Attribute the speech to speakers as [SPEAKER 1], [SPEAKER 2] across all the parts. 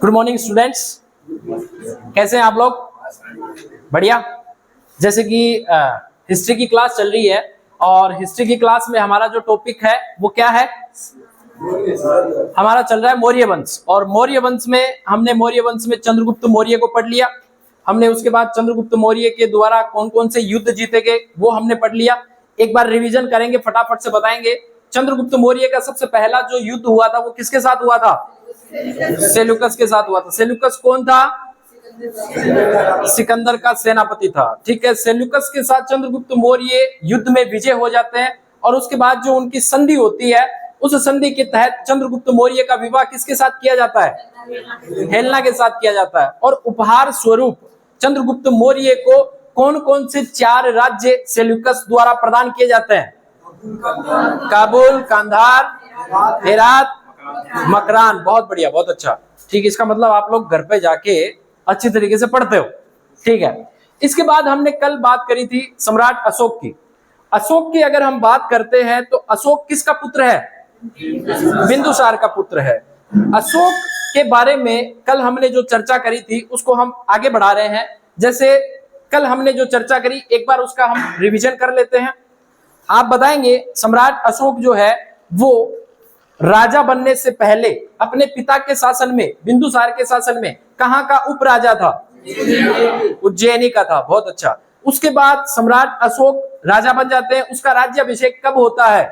[SPEAKER 1] Good morning students, कैसे हैं आप लोग? बढ़िया। जैसे कि हिस्ट्री की क्लास चल रही है और हिस्ट्री की क्लास में हमारा जो टॉपिक है वो क्या है? हमारा चल रहा है मौर्य वंश। और मौर्य वंश में हमने मौर्य वंश में चंद्रगुप्त मौर्य को पढ़ लिया हमने। उसके बाद चंद्रगुप्त मौर्य के द्वारा कौन कौन से युद्ध जीते गए वो हमने पढ़ लिया। एक बार रिवीजन करेंगे, फटाफट से बताएंगे। चंद्रगुप्त मौर्य का सबसे पहला जो युद्ध हुआ था वो किसके साथ हुआ था? सेल्यूकस के साथ हुआ था। सेल्यूकस कौन था? सिकंदर का सेनापति था। ठीक है, सेल्यूकस के साथ चंद्रगुप्त मौर्य युद्ध में विजय हो जाते हैं और उसके बाद जो उनकी संधि होती है, उस संधि के तहत चंद्रगुप्त मौर्य का विवाह किसके साथ किया जाता है? हेलेना के साथ किया जाता है। और उपहार स्वरूप चंद्रगुप्त मौर्य को कौन कौन से 4 राज्य सेल्यूकस द्वारा प्रदान किए जाते हैं? काबुल, कांधार, हेरात, मकरान। बहुत बढ़िया, बहुत अच्छा। ठीक, इसका मतलब आप लोग घर पे जाके अच्छी तरीके से पढ़ते हो। ठीक है, इसके बाद हमने कल बात करी थी सम्राट अशोक की। अशोक की अगर हम बात करते हैं तो अशोक किसका पुत्र है? बिंदुसार का पुत्र है। अशोक के बारे में कल हमने जो चर्चा करी थी उसको हम आगे बढ़ा रहे हैं। जैसे कल हमने जो चर्चा करी, एक बार उसका हम रिवीजन कर लेते हैं। आप बताएंगे सम्राट अशोक जो है वो राजा बनने से पहले अपने पिता के शासन में, बिंदुसार के शासन में कहाँ का उपराजा था? उज्जैनी का था। बहुत अच्छा। उसके बाद सम्राट अशोक राजा बन जाते हैं। उसका राज्याभिषेक कब होता है?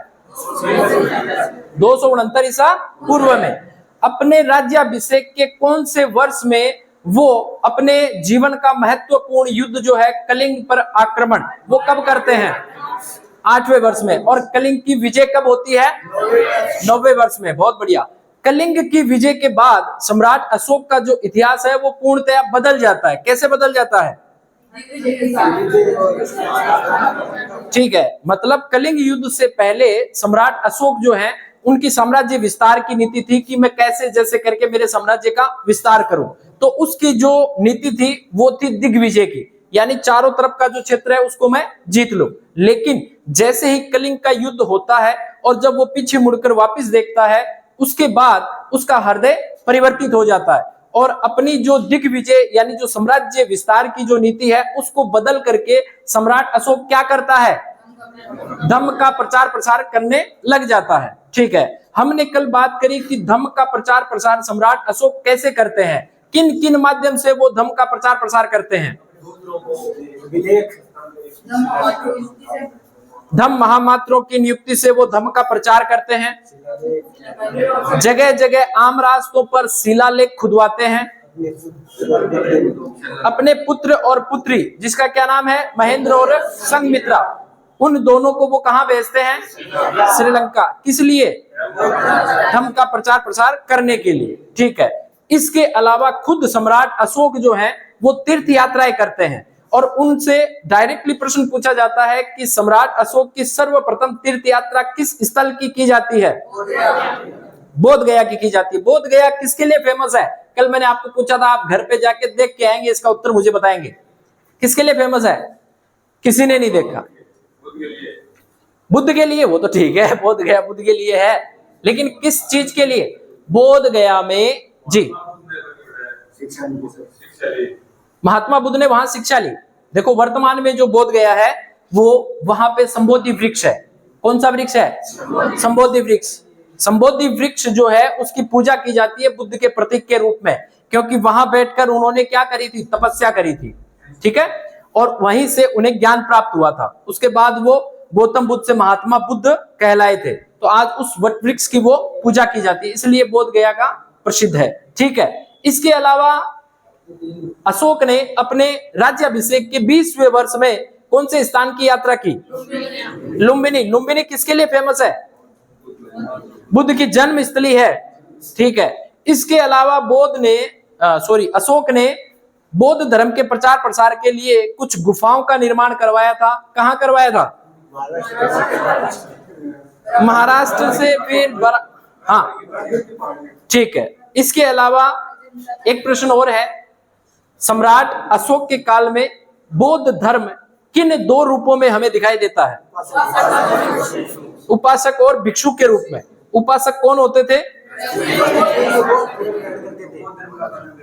[SPEAKER 1] 269 ईसा पूर्व में। अपने राज्याभिषेक के कौन से वर्ष में वो अपने जीवन का महत्वपूर्ण युद्ध जो है कलिंग पर आक्रमण, वो कब करते हैं? 8वें वर्ष में। और कलिंग की विजय कब होती है? 9वें वर्ष में। बहुत बढ़िया। कलिंग की विजय के बाद सम्राट अशोक का जो इतिहास है वो पूर्णतया बदल जाता है। कैसे बदल जाता है? ठीक है, मतलब कलिंग युद्ध से पहले सम्राट अशोक जो है उनकी साम्राज्य विस्तार की नीति थी कि मैं कैसे जैसे करके मेरे साम्राज्य का विस्तार करूं। तो उसकी जो नीति थी वो थी दिग्विजय की, यानी चारों तरफ का जो क्षेत्र है उसको मैं जीत लूं। लेकिन जैसे ही कलिंग का युद्ध होता है और जब वो पीछे मुड़कर वापस देखता है, उसके बाद उसका हृदय परिवर्तित हो जाता है और अपनी जो दिग्विजय यानी जो साम्राज्य विस्तार की जो नीति है उसको बदल करके सम्राट अशोक क्या करता है? धम्म का प्रचार प्रसार करने लग जाता है। ठीक है, हमने कल बात करी कि धम्म का प्रचार प्रसार सम्राट अशोक कैसे करते हैं, किन किन माध्यम से वो धम्म का प्रचार प्रसार करते हैं? धम्म महामात्रों की नियुक्ति से वो धम्म का प्रचार करते हैं। जगह जगह आम रास्तों पर शिलालेख खुदवाते हैं। अपने पुत्र और पुत्री, जिसका क्या नाम है? महेंद्र और संघमित्रा, उन दोनों को वो कहां भेजते हैं? श्रीलंका। किस लिए? धम्म का प्रचार प्रसार करने के लिए। ठीक है, इसके अलावा खुद सम्राट अशोक जो है वो तीर्थ यात्राएं करते हैं और उनसे डायरेक्टली प्रश्न पूछा जाता है कि सम्राट अशोक की सर्वप्रथम तीर्थ यात्रा किस स्थल की जाती है? बोध गया की जाती है। बोध गया किसके लिए फेमस है? कल मैंने आपको पूछा था, आप घर पे जाके देख के आएंगे, इसका उत्तर मुझे बताएंगे। किसके लिए फेमस है? किसी ने नहीं देखा। बुद्ध के लिए। वो तो ठीक है, बोध गया बुद्ध के लिए है, लेकिन किस चीज के लिए? बोध गया में जी महात्मा बुद्ध ने वहां शिक्षा ली। देखो, वर्तमान में जो बोध गया है वो वहां पे संबोधि वृक्ष है। कौन सा वृक्ष है? संबोधि वृक्ष। संबोधि वृक्ष जो है उसकी पूजा की जाती है बुद्ध के प्रतीक के रूप में, क्योंकि वहां बैठकर उन्होंने क्या करी थी? तपस्या करी थी। ठीक है, और वहीं से उन्हें ज्ञान प्राप्त हुआ था। उसके बाद वो गौतम बुद्ध से महात्मा बुद्ध कहलाए थे। तो आज उस वट वृक्ष की वो पूजा की जाती है, इसलिए बोध गया का प्रसिद्ध है। ठीक है, इसके अलावा अशोक ने अपने राज्याभिषेक के 20वें वर्ष में कौन से स्थान की यात्रा की? लुम्बिनी। लुम्बिनी किसके लिए फेमस है? बुद्ध की जन्म स्थली है। ठीक है, इसके अलावा अशोक ने बौद्ध धर्म के प्रचार प्रसार के लिए कुछ गुफाओं का निर्माण करवाया था। कहां करवाया था? महाराष्ट्र से फिर हाँ, ठीक है। इसके अलावा एक प्रश्न और है, सम्राट अशोक के काल में बौद्ध धर्म किन 2 रूपों में हमें दिखाई देता है? उपासक और भिक्षु के रूप में। उपासक कौन होते थे?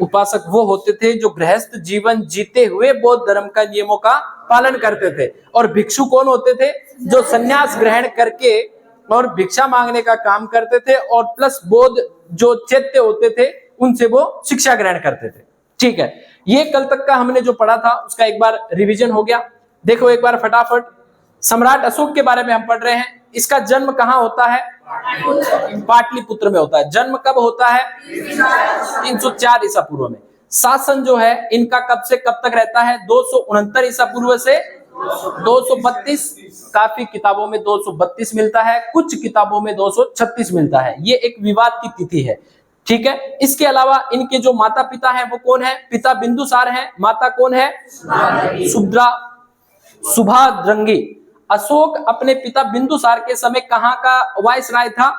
[SPEAKER 1] उपासक वो होते थे जो गृहस्थ जीवन जीते हुए बौद्ध धर्म का नियमों का पालन करते थे। और भिक्षु कौन होते थे? जो संन्यास ग्रहण करके और भिक्षा मांगने का काम करते थे और प्लस बौद्ध जो चैत्य होते थे उनसे वो शिक्षा ग्रहण करते थे। ठीक है, ये कल तक का हमने जो पढ़ा था उसका एक बार रिवीजन हो गया। देखो एक बार फटाफट, सम्राट अशोक के बारे में हम पढ़ रहे हैं। इसका जन्म कहाँ होता है? पाटलिपुत्र में होता है। जन्म कब होता है? 304 ईसा पूर्व में। शासन जो है इनका कब से कब तक रहता है? 269 ईसा पूर्व से 232। काफी किताबों में 232 मिलता है, कुछ किताबों में 236 मिलता है। ये एक विवाद की तिथि है। ठीक है, इसके अलावा इनके जो माता पिता हैं वो कौन है? पिता बिंदुसार हैं, माता कौन है? सुभाद्रंगी। अशोक अपने पिता बिंदुसार के समय कहाँ का वायसराय था?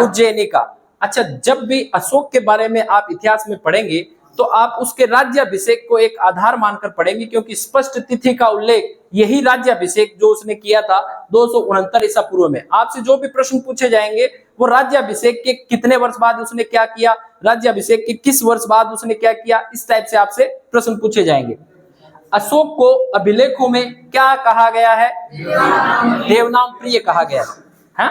[SPEAKER 1] उज्जैनी का। अच्छा, जब भी अशोक के बारे में आप इतिहास में पढ़ेंगे तो आप उसके राज्याभिषेक को एक आधार मानकर पढ़ेंगे, क्योंकि स्पष्ट तिथि का उल्लेख यही राज्याभिषेक जो उसने किया था 269 ईसा पूर्व में। आपसे जो भी प्रश्न पूछे जाएंगे वो राज्याभिषेक के कितने वर्ष बाद उसने क्या किया, राज्याभिषेक के किस वर्ष बाद उसने क्या किया, इस टाइप से आपसे प्रश्न पूछे जाएंगे। अशोक को अभिलेखों में क्या कहा गया है? देवनाम प्रिय कहा गया है।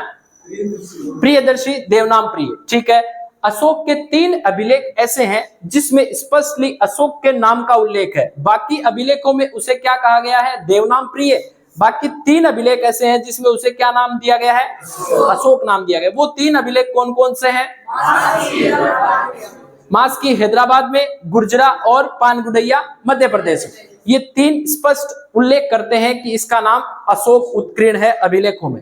[SPEAKER 1] प्रियदर्शी, देवनाम प्रिय। ठीक है, अशोक के 3 अभिलेख ऐसे हैं जिसमें स्पष्टली अशोक के नाम का उल्लेख है। बाकी अभिलेखों में उसे क्या कहा गया है? देवनाम प्रिय। बाकी 3 अभिलेख ऐसे हैं जिसमें उसे क्या नाम दिया गया है? अशोक नाम दिया गया। वो 3 अभिलेख कौन कौन से हैं? मास्की हैदराबाद में, गुर्जरा और पानगुडैया मध्य प्रदेश में। ये 3 स्पष्ट उल्लेख करते हैं कि इसका नाम अशोक उत्कीर्ण है अभिलेखों में।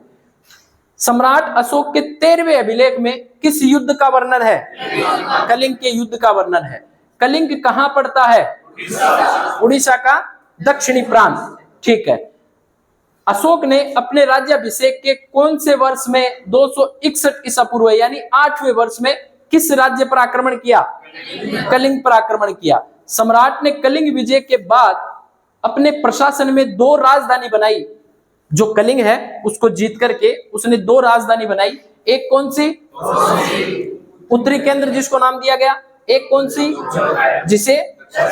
[SPEAKER 1] सम्राट अशोक के 13वें अभिलेख में किस युद्ध का वर्णन है? कलिंग के युद्ध का वर्णन है। कलिंग कहां पड़ता है? उड़ीसा का दक्षिणी प्रांत। ठीक है, अशोक ने अपने राज्याभिषेक के कौन से वर्ष में 261 ईसा पूर्व यानी 8वें वर्ष में किस राज्य पर आक्रमण किया? कलिंग पर आक्रमण किया। सम्राट ने कलिंग विजय के बाद अपने प्रशासन में 2 राजधानी बनाई। जो कलिंग है उसको जीत करके उसने 2 राजधानी बनाई। एक कौन सी? उत्तरी केंद्र जिसको नाम दिया गया। एक कौन सी? जिसे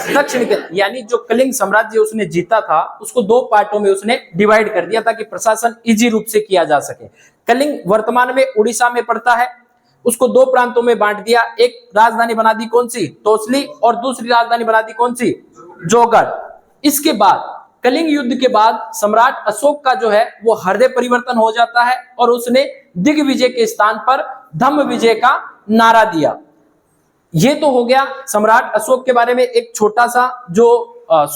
[SPEAKER 1] दक्षिण केंद्र, यानी जो कलिंग साम्राज्य उसने जीता था उसको 2 पार्टों में उसने डिवाइड कर दिया ताकि प्रशासन इजी रूप से किया जा सके। कलिंग वर्तमान में उड़ीसा में पड़ता है, उसको 2 प्रांतों में बांट दिया। एक राजधानी बना दी कौन सी? तोसली, और दूसरी राजधानी बना दी कौन सी? जोगढ़। इसके बाद कलिंग युद्ध के बाद सम्राट अशोक का जो है वो हृदय परिवर्तन हो जाता है और उसने दिग्विजय के स्थान पर धम्म विजय का नारा दिया। ये तो हो गया सम्राट अशोक के बारे में एक छोटा सा जो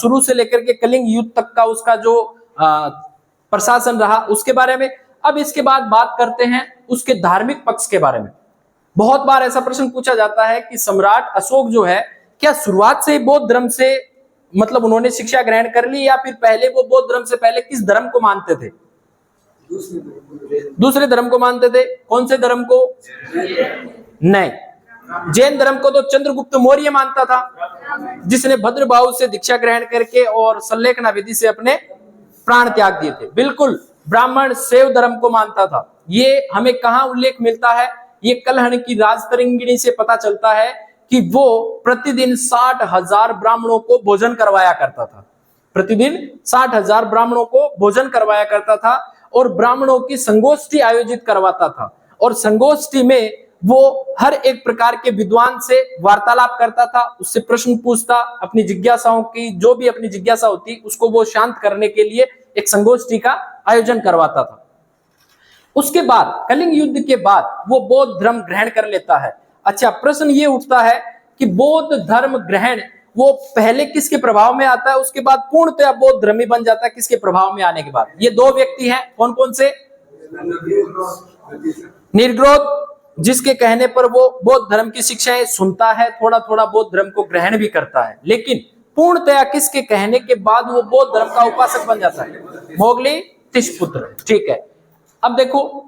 [SPEAKER 1] शुरू से लेकर के कलिंग युद्ध तक का उसका जो प्रशासन रहा उसके बारे में। अब इसके बाद बात करते हैं उसके धार्मिक पक्ष के बारे में। बहुत बार ऐसा प्रश्न पूछा जाता है कि सम्राट अशोक जो है क्या शुरुआत से बौद्ध धर्म से मतलब उन्होंने शिक्षा ग्रहण कर ली, या फिर पहले वो बौद्ध धर्म से पहले किस धर्म को मानते थे? दूसरे धर्म को मानते थे। कौन से धर्म को? नहीं, जैन धर्म को तो चंद्रगुप्त मौर्य मानता था, जिसने भद्रबाहु से दीक्षा ग्रहण करके और सल्लेखना विधि से अपने प्राण त्याग दिए थे। बिल्कुल ब्राह्मण शैव धर्म को मानता था। ये हमें कहाँ उल्लेख मिलता है? ये कलहण की राजतरंगिणी से पता चलता है कि वो प्रतिदिन 60,000 ब्राह्मणों को भोजन करवाया करता था। प्रतिदिन 60,000 ब्राह्मणों को भोजन करवाया करता था और ब्राह्मणों की संगोष्ठी आयोजित करवाता था। और संगोष्ठी में वो हर एक प्रकार के विद्वान से वार्तालाप करता था, उससे प्रश्न पूछता, अपनी जिज्ञासाओं की जो भी अपनी जिज्ञासा होती उसको वो शांत करने के लिए एक संगोष्ठी का आयोजन करवाता था। उसके बाद कलिंग युद्ध के बाद वो बौद्ध धर्म ग्रहण कर लेता है। अच्छा, प्रश्न ये उठता है कि बौद्ध धर्म ग्रहण वो पहले किसके प्रभाव में आता है, उसके बाद पूर्णतः बौद्ध धर्मी बन जाता है किसके प्रभाव में आने के बाद? ये 2 व्यक्ति हैं। कौन कौन से? निर्ग्रोध, जिसके कहने पर वो बौद्ध धर्म की शिक्षाएं सुनता है, थोड़ा थोड़ा बौद्ध धर्म को ग्रहण भी करता है, लेकिन पूर्णतया किसके कहने के बाद वो बौद्ध धर्म का उपासक बन जाता है? मोगली तिषपुत्र। ठीक है, अब देखो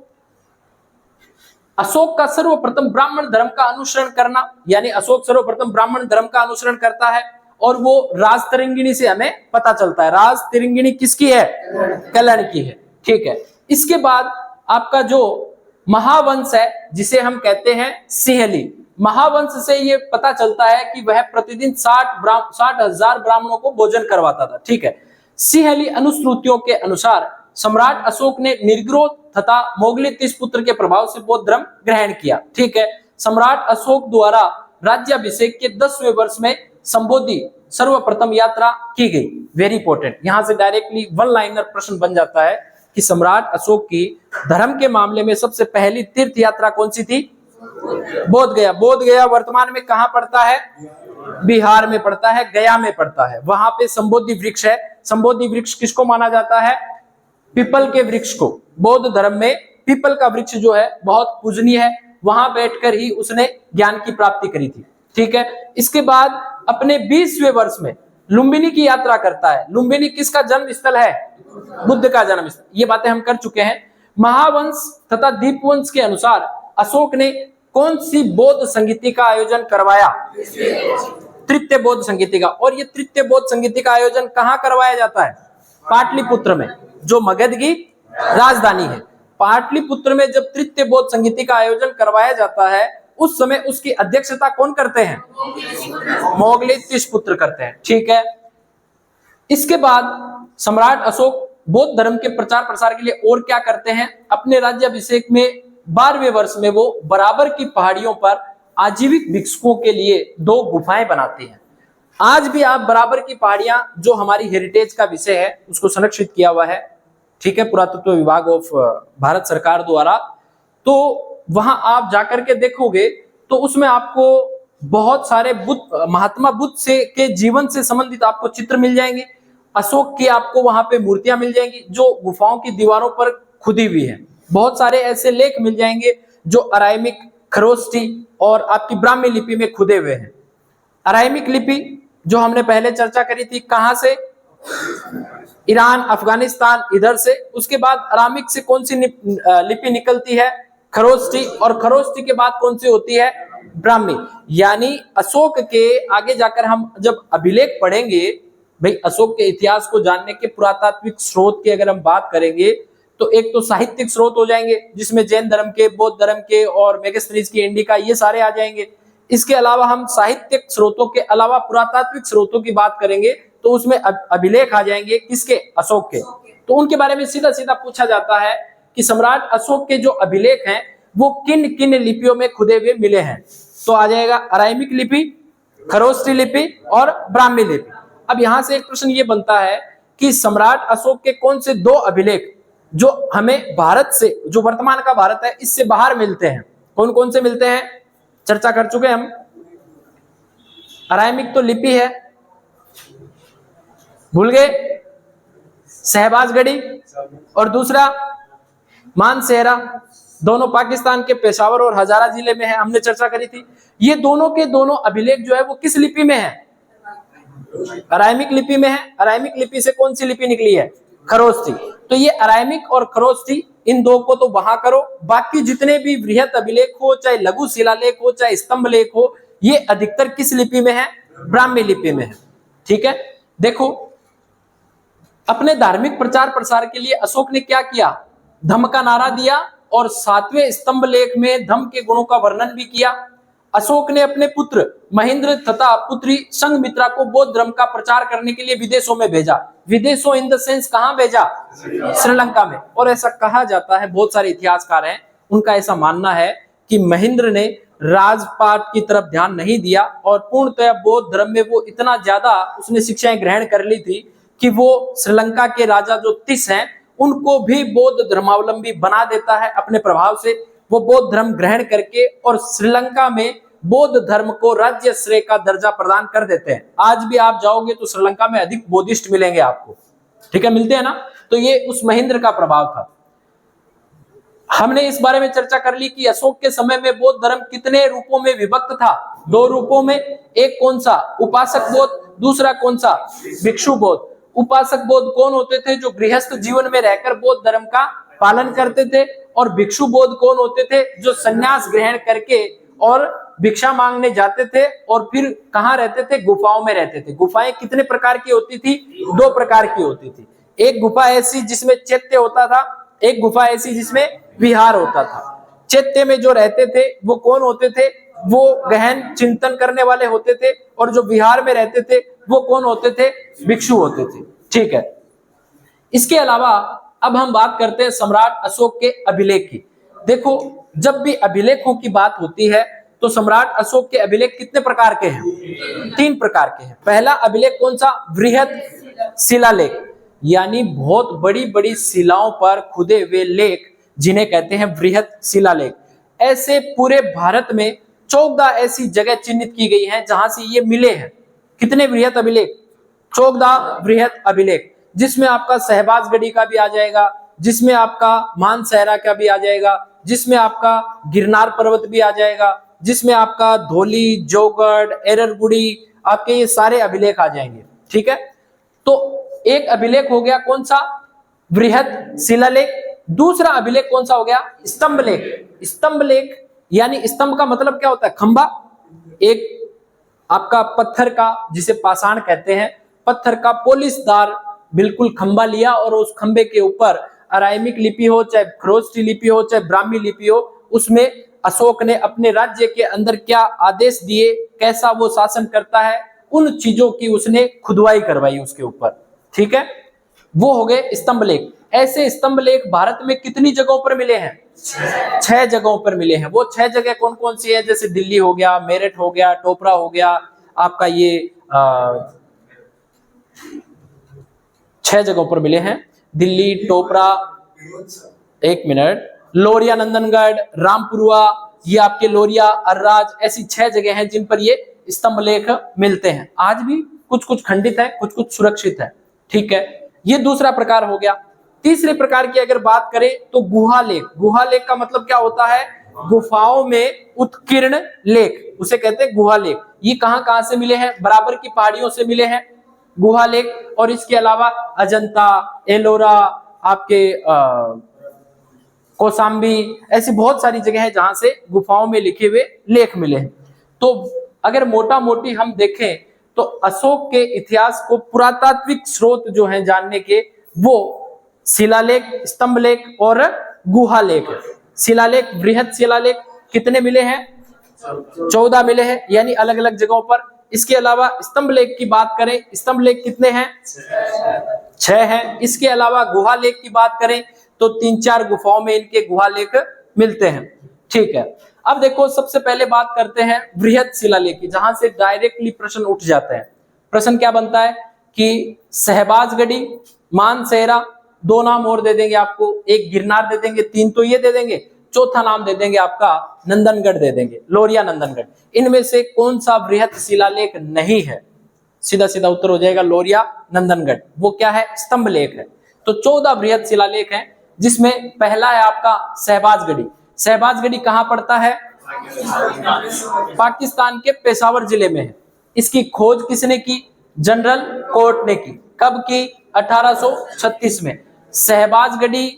[SPEAKER 1] अशोक का सर्वप्रथम ब्राह्मण धर्म का अनुसरण करना, यानी अशोक सर्वप्रथम ब्राह्मण धर्म का अनुसरण करता है और वो राजतरंगिणी से हमें पता चलता है। राजतरंगिणी किसकी है? कलहण की है। ठीक है, इसके बाद आपका जो महावंश है जिसे हम कहते हैं सिंहली। महावंश से ये पता चलता है कि वह प्रतिदिन 60,000 ब्राह्मणों को भोजन करवाता था। ठीक है। सिंहली अनुश्रुतियों के अनुसार सम्राट अशोक ने निर्ग्रोध तथा मोगली पुत्र के प्रभाव से बौद्ध धर्म ग्रहण किया। ठीक है। सम्राट अशोक द्वारा राज्याभिषेक के 10वें वर्ष में संबोधि सर्वप्रथम यात्रा की गई। वेरी इंपॉर्टेंट, यहां से डायरेक्टली वन लाइनर प्रश्न बन जाता है कि सम्राट अशोक की धर्म के मामले में सबसे पहली तीर्थ यात्रा कौन सी थी? बोध गया। बोध गया वर्तमान में कहां पड़ता है? बिहार में पड़ता है, गया में पड़ता है। वहां पे संबोधि वृक्ष है। संबोधि वृक्ष किसको माना जाता है? पीपल के वृक्ष को। बौद्ध धर्म में पीपल का वृक्ष जो है बहुत पूजनीय है। वहां बैठकर ही उसने ज्ञान की प्राप्ति करी थी। ठीक है। इसके बाद अपने 20वें वर्ष में लुम्बिनी की यात्रा करता है। लुम्बिनी किसका जन्म स्थल है? बुद्ध का जन्म स्थल। ये बातें हम कर चुके हैं। महावंश तथा दीपवंश के अनुसार अशोक ने कौन सी बौद्ध संगीति का आयोजन करवाया? तृतीय बौद्ध संगीति का। और ये तृतीय बौद्ध संगीति का आयोजन कहां करवाया जाता है? पाटलिपुत्र में, जो मगध की राजधानी है। पाटलिपुत्र में जब तृतीय बौद्ध संगीति का आयोजन करवाया जाता है, उस समय उसकी अध्यक्षता कौन करते हैं? मोगली पुत्र करते हैं। ठीक है। इसके बाद सम्राट अशोक बौद्ध धर्म के प्रचार प्रसार के लिए और क्या करते हैं? अपने राज्याभिषेक में 12वें वर्ष में वो बराबर की पहाड़ियों पर आजीविक भिक्षुकों के लिए 2 गुफाएं बनाते हैं। आज भी आप बराबर की पहाड़ियां, जो हमारी हेरिटेज का विषय है, उसको संरक्षित किया हुआ है। ठीक है, पुरातत्व विभाग ऑफ भारत सरकार द्वारा। तो वहां आप जाकर के देखोगे तो उसमें आपको बहुत सारे महात्मा बुद्ध से के जीवन से संबंधित आपको चित्र मिल जाएंगे। अशोक की आपको वहां पे मूर्तियां मिल जाएंगी जो गुफाओं की दीवारों पर खुदी हुई है। बहुत सारे ऐसे लेख मिल जाएंगे जो अराइमिक, खरोष्टी और आपकी ब्राह्मी लिपि में खुदे हुए हैं। अराइमिक लिपि जो हमने पहले चर्चा करी थी, कहां से? ईरान, अफगानिस्तान, इधर से। उसके बाद अरामिक से कौन सी लिपि निकलती है? खरोष्टी। और खरोष्टी के बाद कौन सी होती है? ब्राह्मी। यानी अशोक के आगे जाकर हम जब अभिलेख पढ़ेंगे, भाई अशोक के इतिहास को जानने के पुरातात्विक स्रोत की अगर हम बात करेंगे तो एक तो साहित्यिक स्रोत हो जाएंगे जिसमें जैन धर्म के, बौद्ध धर्म के और मेगास्थनीज की, इंडिका, ये सारे आ जाएंगे। इसके अलावा हम साहित्यिक स्रोतों के अलावा पुरातात्विक स्रोतों की बात करेंगे तो उसमें अभिलेख आ जाएंगे। किसके? अशोक के। तो उनके बारे में सीधा सीधा पूछा जाता है कि सम्राट अशोक के जो अभिलेख हैं वो किन किन लिपियों में खुदे हुए मिले हैं। तो आ जाएगा अराइमिक लिपि, खरोष्टी लिपि और ब्राह्मी लिपि। अब यहां से एक प्रश्न ये बनता है कि सम्राट अशोक के कौन से 2 अभिलेख जो हमें भारत से, जो वर्तमान का भारत है, इससे बाहर मिलते हैं? कौन कौन से मिलते हैं? चर्चा कर चुके हम। अराइमिक तो लिपि है, भूल गए? शहबाजगढ़ी। और दूसरा मानसेहरा, दोनों पाकिस्तान के पेशावर और हजारा जिले में है, हमने चर्चा करी थी। ये दोनों के दोनों अभिलेख जो है वो किस लिपि में है? अराइमिक लिपि में है। अराइमिक लिपि से कौन सी लिपि निकली है? खरोष्टी। तो ये अराइमिक और खरोष्टी, इन 2 को तो वहां करो। बाकी जितने भी बृहत अभिलेख हो, चाहे लघु शिलालेख हो, चाहे स्तंभ लेख हो, ये अधिकतर किस लिपि में है? ब्राह्मी लिपि में है। ठीक है। देखो, अपने धार्मिक प्रचार प्रसार के लिए अशोक ने क्या किया? धम्म का नारा दिया और 7वें स्तंभ लेख में धम्म के गुणों का वर्णन भी किया। अशोक ने अपने पुत्र महेंद्र तथा पुत्री संघमित्रा को बौद्ध धर्म का प्रचार करने के लिए विदेशों में भेजा। विदेशों इन द सेंस कहां भेजा? श्रीलंका में। और ऐसा कहा जाता है, बहुत सारे इतिहासकार हैं, उनका ऐसा मानना है कि महेंद्र ने राजपाट की तरफ ध्यान नहीं दिया और पूर्णतः बौद्ध धर्म में वो इतना ज्यादा उसने शिक्षाएं ग्रहण कर ली थी कि वो श्रीलंका के राजा जो तिस हैं उनको भी बौद्ध धर्मावलंबी बना देता है अपने प्रभाव से। वो बौद्ध धर्म ग्रहण करके और श्रीलंका में बौद्ध धर्म को राज्य श्रेय का दर्जा प्रदान कर देते हैं। आज भी आप जाओगे तो श्रीलंका में अधिक बौद्धिस्ट मिलेंगे आपको। ठीक है, मिलते हैं ना। तो ये उस महेंद्र का प्रभाव था। हमने इस बारे में चर्चा कर ली कि अशोक के समय में बौद्ध धर्म कितने रूपों में विभक्त था? 2 रूपों में। एक कौन सा? उपासक बौद्ध। दूसरा कौन सा? भिक्षु बौद्ध। उपासक बौद्ध कौन होते थे? जो गृहस्थ जीवन में रहकर बौद्ध धर्म का पालन करते थे। और भिक्षु बौद्ध कौन होते थे? जो संन्यास ग्रहण करके और भिक्षा मांगने जाते थे और फिर कहां रहते थे? गुफाओं में रहते थे। गुफाएं कितने प्रकार की होती थी? 2 प्रकार की होती थी। एक गुफा ऐसी जिसमें चैत्य होता था, एक गुफा ऐसी जिसमें विहार होता था। चैत्य में जो रहते थे वो कौन होते थे? वो गहन चिंतन करने वाले होते थे। और जो विहार में रहते थे वो कौन होते थे? भिक्षु होते थे। ठीक है, इसके अलावा अब हम बात करते हैं सम्राट अशोक के अभिलेख की। देखो, जब भी अभिलेखों की बात होती है तो सम्राट अशोक के अभिलेख कितने प्रकार के हैं? 3 प्रकार के हैं। पहला अभिलेख कौन सा? वृहत शिलालेख, यानी बहुत बड़ी बड़ी शिलाओं पर खुदे हुए लेख, जिन्हें कहते हैं वृहत शिलालेख। ऐसे पूरे भारत में 14 ऐसी जगह चिन्हित की गई हैं जहां से ये मिले हैं। कितने वृहत अभिलेख? 14 वृहत अभिलेख, जिसमें आपका शहबाजगढ़ी का भी आ जाएगा, जिसमें आपका मानसहरा का भी आ जाएगा, जिसमें आपका गिरनार पर्वत भी आ जाएगा, जिसमें आपका धौली, जौगढ़, एररगुड़ी, आपके ये सारे अभिलेख आ जाएंगे। ठीक है, तो एक अभिलेख हो गया कौन सा? वृहत शिलालेख। दूसरा अभिलेख कौन सा हो गया? स्तंभ लेख। स्तंभ लेख यानी स्तंभ का मतलब क्या होता है? खंबा। एक आपका पत्थर का, जिसे पाषाण कहते हैं, पत्थर का पोलिसदार बिल्कुल खंबा लिया और उस खंबे के ऊपर अराइमिक लिपि हो, चाहे खरोष्टी लिपि हो, चाहे ब्राह्मी लिपि हो, उसमें अशोक ने अपने राज्य के अंदर क्या आदेश दिए, कैसा वो शासन करता है, उन चीजों की उसने खुदवाई करवाई उसके ऊपर। ठीक है, वो हो गए स्तंभ लेख। ऐसे स्तंभ लेख भारत में कितनी जगहों पर मिले हैं? 6 जगहों पर मिले हैं। वो 6 जगह कौन कौन सी है? जैसे दिल्ली हो गया, मेरठ हो गया, टोपरा हो गया, आपका ये 6 जगहों पर मिले हैं। दिल्ली, टोपरा, एक मिनट, लोरिया नंदनगढ़, रामपुरवा, ये आपके लोरिया, अर्राज, ऐसी 6 जगह हैं जिन पर ये स्तंभ लेख मिलते हैं। आज भी कुछ कुछ खंडित है, कुछ कुछ सुरक्षित है। ठीक है, ये दूसरा प्रकार हो गया। तीसरे प्रकार की अगर बात करें तो गुहा लेख। गुहा लेख का मतलब क्या होता है? गुफाओं में उत्कीर्ण लेख, उसे कहते हैं गुहा लेख। ये कहां कहां से मिले हैं? बराबर की पहाड़ियों से मिले हैं गुहा लेख। और इसके अलावा अजंता, एलोरा, आपके कौसाम्बी, ऐसी बहुत सारी जगह है जहां से गुफाओं में लिखे हुए लेख मिले हैं। तो अगर मोटा मोटी हम देखें तो अशोक के इतिहास को पुरातात्विक स्रोत जो हैं जानने के, वो शिलालेख, स्तंभ लेख और गुहा लेख। शिलालेख, बृहत शिलालेख कितने मिले हैं? 14 मिले हैं, यानी अलग अलग जगहों पर। इसके अलावा स्तंभ लेख की बात करें, स्तंभ लेख कितने हैं? 6 हैं। इसके अलावा गुहा लेख की बात करें तो 3-4 गुफाओं में इनके गुहा लेख मिलते हैं। ठीक है, अब देखो, सबसे पहले बात करते हैं वृहत शिलालेख की, जहां से डायरेक्टली प्रश्न उठ जाता है। प्रश्न क्या बनता है कि शहबाजगढ़ी, मानसहरा, 2 नाम और दे देंगे आपको, एक गिरनार दे देंगे, 3 तो ये दे देंगे, चौथा नाम दे देंगे आपका नंदनगढ़ दे देंगे, लोरिया नंदनगढ़। इनमें से कौन सा वृहत शिलालेख नहीं है? सीधा सीधा उत्तर हो जाएगा लोरिया नंदनगढ़। वो क्या है? स्तंभ लेख है। तो 14 वृहत शिलालेख हैं, जिसमें पहला है आपका शहबाजगढ़ी। शहबाजगढ़ी कहां पड़ता है? पाकिस्तान के पेशावर जिले में है। इसकी खोज किसने की? जनरल कोर्ट ने की। कब की? 1836 में। शहबाजगढ़ी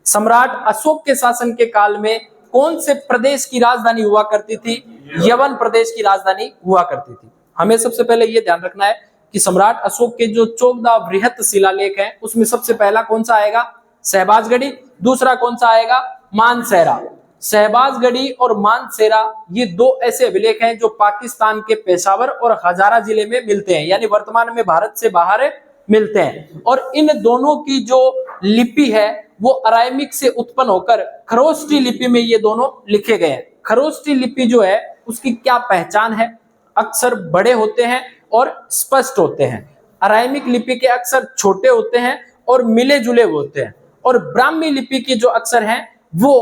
[SPEAKER 1] सम्राट अशोक के शासन के काल में कौन से प्रदेश की राजधानी हुआ करती थी? यवन प्रदेश की राजधानी हुआ करती थी। हमें सबसे पहले यह ध्यान रखना है कि सम्राट अशोक के जो 14 वृहत शिलालेख हैं, उसमें सबसे पहला कौन सा आएगा? शहबाजगढ़ी। दूसरा कौन सा आएगा? मानसहरा। शहबाजगढ़ी और मानसहरा ये 2 ऐसे अभिलेख हैं जो पाकिस्तान के पेशावर और हजारा जिले में मिलते हैं, यानी वर्तमान में भारत से बाहर मिलते हैं। और इन दोनों की जो लिपि है वो अराइमिक से उत्पन्न होकर खरोष्टी लिपि में ये दोनों लिखे गए हैं। खरोष्टी लिपि जो है उसकी क्या पहचान है? अक्षर बड़े होते हैं और स्पष्ट होते हैं। अराइमिक लिपि के अक्षर छोटे होते हैं और मिले जुले होते हैं। और ब्राह्मी लिपि के जो अक्षर हैं वो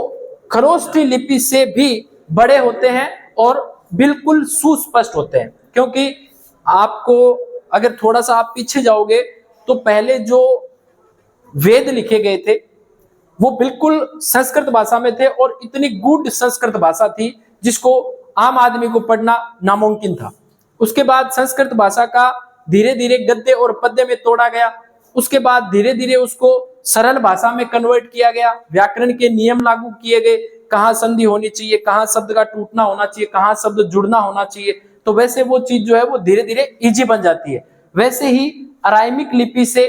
[SPEAKER 1] खरोष्टी लिपि से भी बड़े होते हैं और बिल्कुल सुस्पष्ट होते हैं। क्योंकि आपको अगर थोड़ा सा आप पीछे जाओगे तो पहले जो वेद लिखे गए थे वो बिल्कुल संस्कृत भाषा में थे, और इतनी गूढ़ संस्कृत भाषा थी जिसको आम आदमी को पढ़ना नामुमकिन था। उसके बाद संस्कृत भाषा का धीरे धीरे गद्य और पद्य में तोड़ा गया। उसके बाद धीरे धीरे उसको सरल भाषा में कन्वर्ट किया गया, व्याकरण के नियम लागू किए गए, कहाँ संधि होनी चाहिए, कहाँ शब्द का टूटना होना चाहिए, कहाँ शब्द जुड़ना होना चाहिए। तो वैसे वो चीज जो है वो धीरे धीरे इजी बन जाती है। वैसे ही अराइमिक लिपि से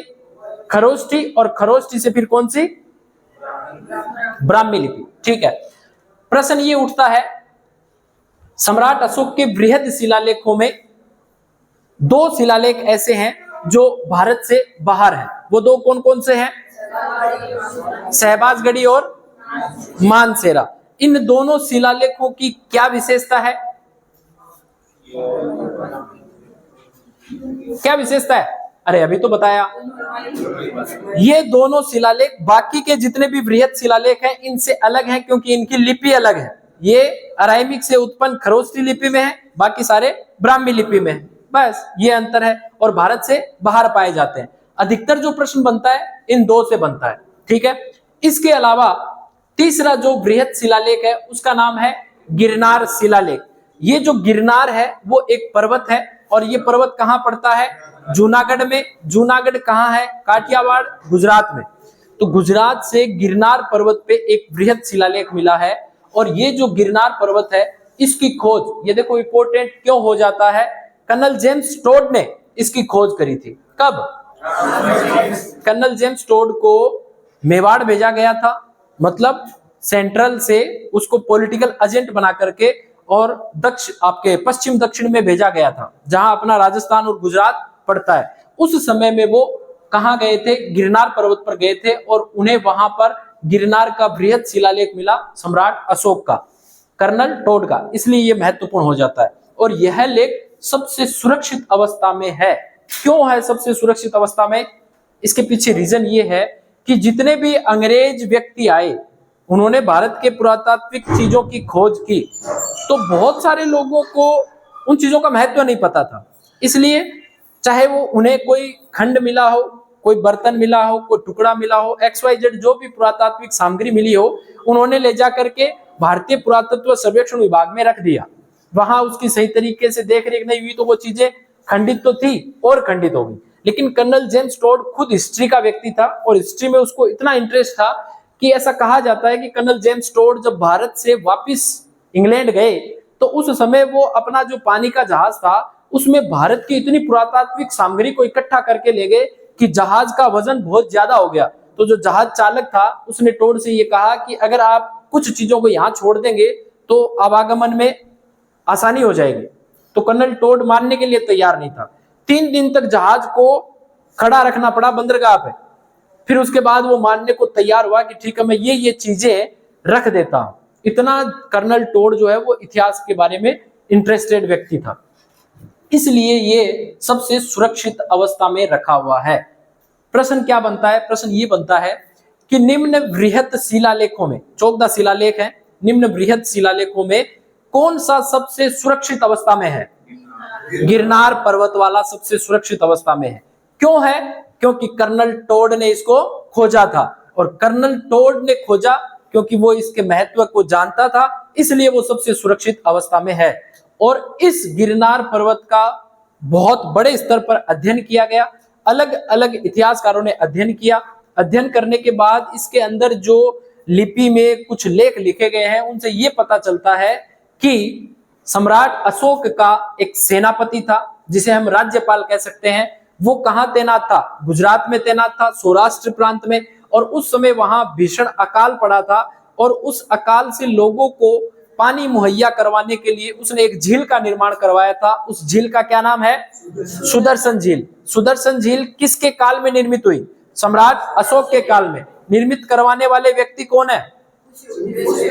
[SPEAKER 1] खरोष्टी, और खरोष्टी से फिर कौन सी? ब्राह्मी लिपि। ठीक है, प्रश्न ये उठता है, सम्राट अशोक के बृहद शिलालेखों में दो शिलालेख ऐसे हैं जो भारत से बाहर हैं। वो दो कौन कौन से हैं? शहबाजगढ़ी और मानसेरा। इन दोनों शिलालेखों की क्या विशेषता है? क्या विशेषता है? अरे अभी तो बताया। ये दोनों शिलालेख बाकी के जितने भी बृहद शिलालेख हैं इनसे अलग हैं, क्योंकि इनकी लिपि अलग है। ये अराइमिक से उत्पन्न खरोष्टी लिपि में है, बाकी सारे ब्राह्मी लिपि में है। बस ये अंतर है, और भारत से बाहर पाए जाते हैं। अधिकतर जो प्रश्न बनता है इन दो से बनता है, ठीक है। इसके अलावा तीसरा जो बृहद शिलालेख है उसका नाम है गिरनार शिलालेख। ये जो गिरनार है वो एक पर्वत है, और ये पर्वत कहां पड़ता है? जूनागढ़ में। जूनागढ़ कहां है? काठियावाड़, गुजरात में। तो गुजरात से गिरनार पर्वत पे एक बृहद शिलालेख मिला है, और ये जो गिरनार पर्वत है इसकी खोज, ये देखो इंपॉर्टेंट क्यों हो जाता है, कर्नल जेम्स टोड ने इसकी खोज करी थी। कब? कर्नल जेम्स टोड को मेवाड़ भेजा गया था, मतलब सेंट्रल से उसको पॉलिटिकल एजेंट बना करके, और आपके पश्चिम दक्षिण में भेजा गया था, जहां अपना राजस्थान और गुजरात पड़ता है। उस समय में वो कहां गए थे? गिरनार पर्वत पर गए थे, और उन्हें वहां पर गिरनार का बृहद शिलालेख मिला, सम्राट अशोक का, कर्नल टोड का। इसलिए यह महत्वपूर्ण हो जाता है। और यह लेख सबसे सुरक्षित अवस्था में है। क्यों है सबसे सुरक्षित अवस्था में? इसके पीछे रीजन ये है कि जितने भी अंग्रेज व्यक्ति आए उन्होंने भारत के पुरातात्विक चीजों की खोज की, तो बहुत सारे लोगों को उन चीजों का महत्व नहीं पता था। इसलिए चाहे वो उन्हें कोई खंड मिला हो, कोई बर्तन मिला हो, कोई टुकड़ा मिला हो, XYZ जो भी पुरातात्विक सामग्री मिली हो, उन्होंने ले जा करके भारतीय पुरातत्व सर्वेक्षण विभाग में रख दिया। वहां उसकी सही तरीके से देख रेख नहीं हुई तो वो चीजें खंडित तो थी और खंडित हो गई। लेकिन कर्नल जेम्स टोड खुद हिस्ट्री का व्यक्ति था, और हिस्ट्री में उसको इतना इंटरेस्ट था कि ऐसा कहा जाता है कि कर्नल जेम्स टोड जब भारत से वापस इंग्लैंड गए तो उस समय वो अपना जो पानी का जहाज था उसमें भारत की इतनी पुरातात्विक सामग्री को इकट्ठा करके ले गए कि जहाज का वजन बहुत ज्यादा हो गया। तो जो जहाज चालक था उसने टोड से ये कहा कि अगर आप कुछ चीजों को यहाँ छोड़ देंगे तो आवागमन में आसानी हो जाएगी। तो कर्नल टोड मानने के लिए तैयार नहीं था। 3 दिन तक जहाज को खड़ा रखना पड़ा बंदरगाह पे। फिर उसके बाद वो मानने को तैयार हुआ कि ठीक है मैं ये चीजें रख देता हूं। इतना कर्नल टोड जो है वो इतिहास के बारे में इंटरेस्टेड व्यक्ति था, इसलिए ये सबसे सुरक्षित अवस्था में रखा हुआ है। प्रश्न क्या बनता है? प्रश्न ये बनता है कि निम्न बृहद शिलालेखों में, 14 शिलालेख हैं, निम्न बृहद शिलालेखों में कौन सा सबसे सुरक्षित अवस्था में है? गिरनार पर्वत वाला सबसे सुरक्षित अवस्था में है। क्यों है? क्योंकि कर्नल टोड ने इसको खोजा था, और कर्नल टोड ने खोजा क्योंकि वो इसके महत्व को जानता था, इसलिए वो सबसे सुरक्षित अवस्था में है। और इस गिरनार पर्वत का बहुत बड़े स्तर पर अध्ययन किया गया। अलग अलग इतिहासकारों ने अध्ययन किया। अध्ययन करने के बाद इसके अंदर जो लिपि में कुछ लेख लिखे गए हैं उनसे ये पता चलता है कि सम्राट अशोक का एक सेनापति था जिसे हम राज्यपाल कह सकते हैं। वो कहां तैनात था? गुजरात में तैनात था, सौराष्ट्र प्रांत में। और उस समय वहां भीषण अकाल पड़ा था, और उस अकाल से लोगों को पानी मुहैया करवाने के लिए उसने एक झील का निर्माण करवाया था। उस झील का क्या नाम है? सुदर्शन झील। सुदर्शन झील किसके काल में निर्मित हुई? सम्राट अशोक के काल में। निर्मित करवाने वाले व्यक्ति कौन है?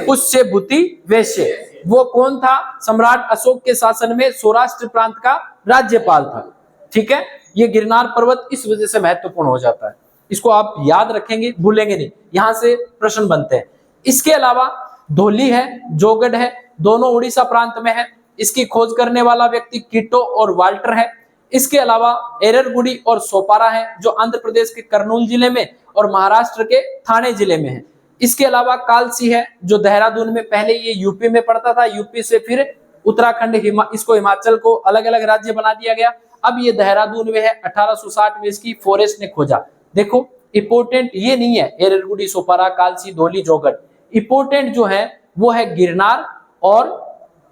[SPEAKER 1] पुष्यभूति वैश्य। वो कौन था? सम्राट अशोक के शासन में सौराष्ट्र प्रांत का राज्यपाल था। ठीक है, ये गिरनार पर्वत इस वजह से महत्वपूर्ण हो जाता है। इसको आप याद रखेंगे, भूलेंगे नहीं, यहां से प्रश्न बनते हैं। इसके अलावा धौली है, जोगढ़ है, दोनों उड़ीसा प्रांत में है। इसकी खोज करने वाला व्यक्ति कीटो और वाल्टर है। इसके अलावा एररगुडी और सोपारा है जो आंध्र प्रदेश के कर्नूल जिले में और महाराष्ट्र के ठाणे जिले में है। इसके अलावा कालसी है जो देहरादून में, पहले ये यूपी में पड़ता था, यूपी से फिर उत्तराखंड, इसको हिमाचल को अलग अलग राज्य बना दिया गया। अब ये देहरादून में है। 1860 में इसकी फॉरेस्ट ने खोजा। देखो इंपोर्टेंट ये नहीं है एररगुडी, सोपारा, कालसी, धौली, जोगढ़। इंपोर्टेंट जो है वो है गिरनार और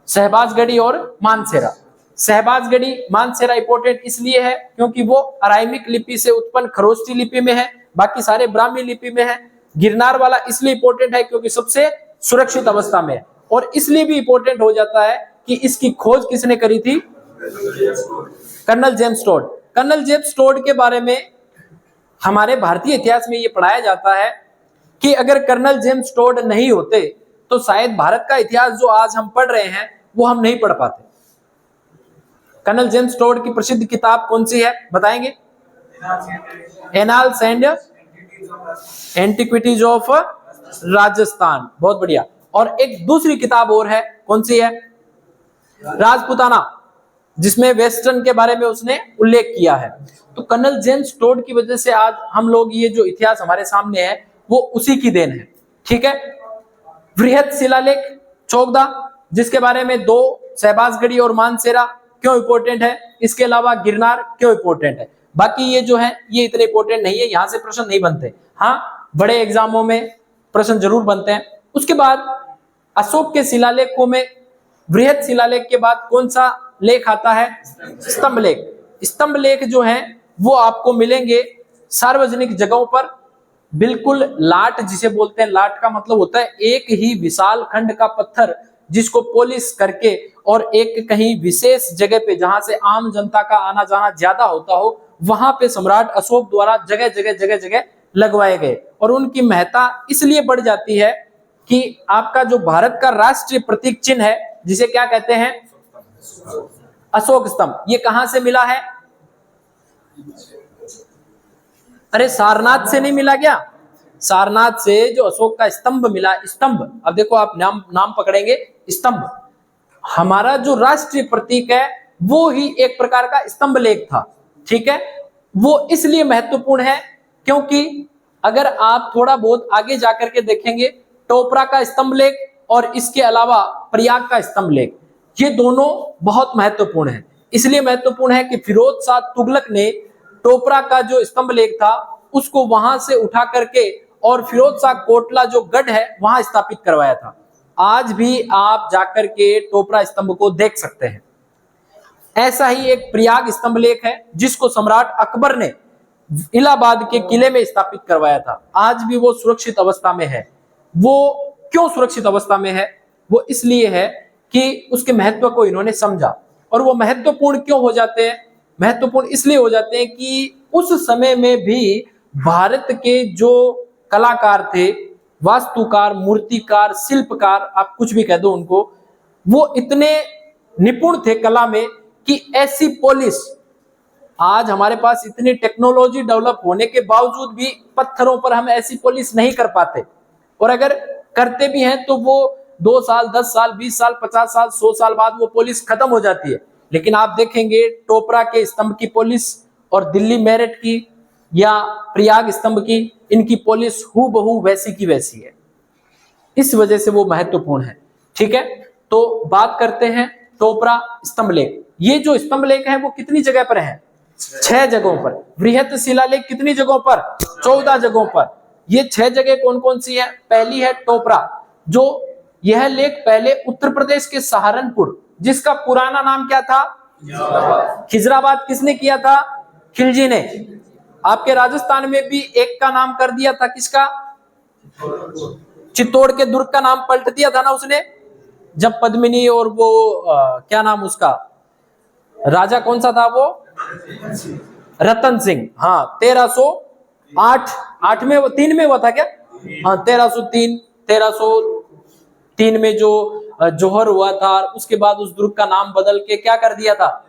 [SPEAKER 1] शहबाजगढ़ी और मानसेरा। शहबाजगढ़ी, मानसेरा इंपोर्टेंट इसलिए है क्योंकि वो अराइमिक लिपि से उत्पन्न खरोष्टी लिपि में है, बाकी सारे ब्राह्मी लिपि में है। गिरनार वाला इसलिए इंपोर्टेंट है क्योंकि सबसे सुरक्षित अवस्था में है। और इसलिए भी इंपॉर्टेंट हो जाता है कि इसकी खोज किसने करी थी? Colonel James Tod. Colonel James Tod के बारे में हमारे भारतीय इतिहास में ये पढ़ाया जाता है कि अगर कर्नल जेम्स टोड नहीं होते तो शायद भारत का इतिहास जो आज हम पढ़ रहे हैं वो हम नहीं पढ़ पाते। कर्नल जेम्स टोड की प्रसिद्ध किताब कौन सी है, बताएंगे? Annals and antiquities of Rajasthan, बहुत बढ़िया। और एक दूसरी किताब और है, कौन सी है? राजपुताना, जिसमें वेस्टर्न के बारे में उसने उल्लेख किया है। तो कर्नल जेम्स टोड की वजह से आज हम लोग ये जो इतिहास हमारे सामने है वो उसी की देन है, ठीक है। वृहत शिलालेख चोगदा, जिसके बारे में दो, शहबाजगढ़ी और मानसेरा क्यों इंपॉर्टेंट है, इसके अलावा गिरनार क्यों इंपॉर्टेंट है। बाकी ये जो है ये इतने इंपॉर्टेंट नहीं है, यहां से प्रश्न नहीं बनते। हाँ, बड़े एग्जामों में प्रश्न जरूर बनते हैं। उसके बाद अशोक के शिलालेखों में वृहत शिलालेख के बाद कौन सा लेख आता है? स्तंभ लेख। स्तंभ लेख जो है वो आपको मिलेंगे सार्वजनिक जगहों पर, बिल्कुल लाट जिसे बोलते हैं। लाट का मतलब होता है एक ही विशाल खंड का पत्थर जिसको पॉलिश करके और एक कहीं विशेष जगह पे जहां से आम जनता का आना जाना ज्यादा होता हो वहां पे सम्राट अशोक द्वारा जगह जगह लगवाए गए। और उनकी महत्ता इसलिए बढ़ जाती है कि आपका जो भारत का राष्ट्रीय प्रतीक चिन्ह है जिसे क्या कहते हैं? अशोक स्तंभ। ये कहां से मिला है? अरे सारनाथ से नहीं मिला क्या? सारनाथ से जो अशोक का स्तंभ मिला, स्तंभ, अब देखो आप नाम पकड़ेंगे, स्तंभ हमारा जो राष्ट्रीय प्रतीक है वो ही एक प्रकार का स्तंभ लेख था, ठीक है। वो इसलिए महत्वपूर्ण है क्योंकि अगर आप थोड़ा बहुत आगे जाकर के देखेंगे, टोपरा का स्तंभ लेख और इसके अलावा प्रयाग का स्तंभ लेख, ये दोनों बहुत महत्वपूर्ण है। इसलिए महत्वपूर्ण है कि फिरोज शाह तुगलक ने टोपरा का जो स्तंभ लेख था उसको वहां से उठा करके और फिरोज शाह कोटला जो गढ़ है वहां स्थापित करवाया था। आज भी आप जाकर के टोपरा स्तंभ को देख सकते हैं। ऐसा ही एक प्रयाग स्तंभ लेख है जिसको सम्राट अकबर ने इलाहाबाद के किले में स्थापित करवाया था। आज भी वो सुरक्षित अवस्था में है। वो क्यों सुरक्षित अवस्था में है? वो इसलिए है कि उसके महत्व को इन्होंने समझा। और वो महत्वपूर्ण क्यों हो जाते हैं? महत्वपूर्ण इसलिए हो जाते हैं कि उस समय में भी भारत के जो कलाकार थे, वास्तुकार, मूर्तिकार, शिल्पकार, आप कुछ भी कह दो उनको, वो इतने निपुण थे कला में कि ऐसी पॉलिश, आज हमारे पास इतनी टेक्नोलॉजी डेवलप होने के बावजूद भी पत्थरों पर हम ऐसी पॉलिश नहीं कर पाते। और अगर करते भी हैं तो वो 2 साल, 10 साल, 20 साल, 50 साल, 100 साल बाद वो पॉलिश खत्म हो जाती है। लेकिन आप देखेंगे टोपरा के स्तंभ की पॉलिश और दिल्ली मेरठ की या प्रयाग स्तंभ की, इनकी पॉलिश हूबहू वैसी की वैसी है। इस वजह से वो महत्वपूर्ण है, ठीक है। तो बात करते हैं टोपरा स्तंभ लेख। ये जो स्तंभ लेख है वो कितनी जगह पर है? 6 जगहों पर। वृहत शिलालेख कितनी जगहों पर? 14 जगहों पर। ये 6 जगह कौन कौन सी है? पहली है टोपरा, जो यह लेख पहले उत्तर प्रदेश के सहारनपुर, जिसका पुराना नाम क्या था? खिजराबाद। किसने किया था? खिलजी ने। आपके राजस्थान में भी एक का नाम कर दिया था, किसका? चित्तौड़ के दुर्ग का नाम पलट दिया था ना उसने, जब पद्मिनी और वो क्या नाम उसका राजा कौन सा था वो? रतन सिंह। हाँ, 1308 में वो 3 में हुआ था क्या? हाँ, 1303 में जो जौहर हुआ था, उसके बाद उस दुर्ग का नाम बदल के क्या कर दिया था?